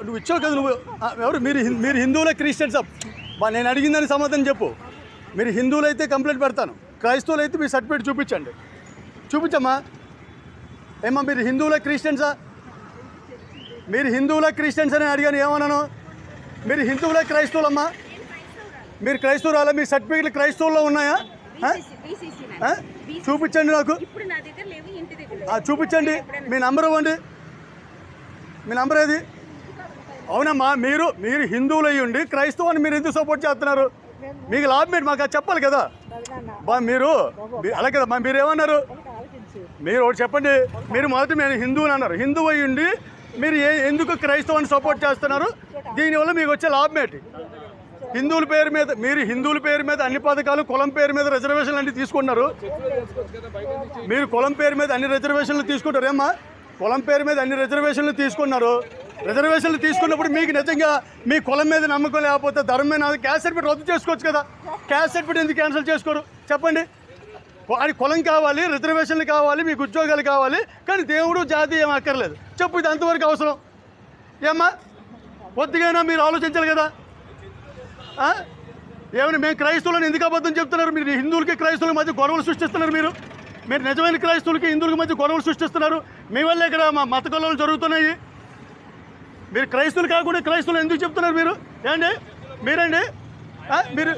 నువ్వు ఇచ్చావు కదా నువ్వు ఎవరు మీరు హిందువులే క్రిస్టియన్స్ నేను అడిగిందని సమాధానం చెప్పు. మీరు హిందువులు అయితే కంప్లైంట్ పెడతాను, క్రైస్తవులు అయితే మీ సర్టిఫికేట్ చూపించండి. చూపించమ్మా. ఏమా మీరు హిందువులే క్రిస్టియన్సా? మీరు హిందువులే క్రిస్టియన్స్ అని అడిగాను, ఏమన్నాను? మీరు హిందువులే క్రైస్తవులమ్మా? మీరు క్రైస్తవురాలా? మీ సర్టిఫికేట్లు క్రైస్తవుల్లో ఉన్నాయా? చూపించండి నాకు, చూపించండి. మీ నంబర్ ఇవ్వండి. మీ నంబర్ ఏది? అవునమ్మా, మీరు హిందువులు అయ్యుండి క్రైస్తవాన్ని మీరు ఎందుకు సపోర్ట్ చేస్తున్నారు? మీకు లాభం ఏంటి? మాకు అది చెప్పాలి కదా. మీరు అలా కదా మీరు ఏమన్నారు? మీరు ఒకటి చెప్పండి. మీరు మొదటి నేను హిందువుని అన్నారు. హిందువు అయ్యుండి మీరు ఎందుకు క్రైస్తవాన్ని సపోర్ట్ చేస్తున్నారు? దీనివల్ల మీకు వచ్చే లాభం ఏంటి? హిందువుల పేరు మీద అన్ని పథకాలు, కులం పేరు మీద రిజర్వేషన్లు అన్ని తీసుకుంటున్నారు. మీరు కులం పేరు మీద అన్ని రిజర్వేషన్లు తీసుకుంటారు. ఏమ్మా, కులం పేరు మీద అన్ని రిజర్వేషన్లు తీసుకున్నారు. రిజర్వేషన్లు తీసుకున్నప్పుడు మీకు నిజంగా మీ కులం మీద నమ్మకం లేకపోతే ధర్మం మీద క్యాస్ట్ సర్టిఫికేట్ రద్దు చేసుకోవచ్చు కదా. క్యాస్ట్ సర్టిఫికేట్ ఎందుకు క్యాన్సిల్ చేసుకోరు చెప్పండి? అది కులం కావాలి, రిజర్వేషన్లు కావాలి, మీకు ఉద్యోగాలు కావాలి, కానీ దేవుడు జాతి ఏం అక్కర్లేదు. చెప్పు, ఇది అంతవరకు అవసరం ఏమ్మా? కొద్దిగైనా మీరు ఆలోచించాలి కదా. ఏమని మేము క్రైస్తవులను ఎందుకు అబద్ధం చెప్తున్నారు? మీరు హిందువులకి క్రైస్తవుల మధ్య గొడవలు సృష్టిస్తున్నారు. మీరు నిజమైన క్రైస్తవులకి హిందువులకి మధ్య గొడవలు సృష్టిస్తున్నారు. మీ వల్లే ఇక్కడ మా మత గొడవలు జరుగుతున్నాయి. మీరు క్రైస్తవులు కాకుండా క్రైస్తవులు ఎందుకు చెప్తున్నారు మీరు? ఏండి మీరండి? మీరు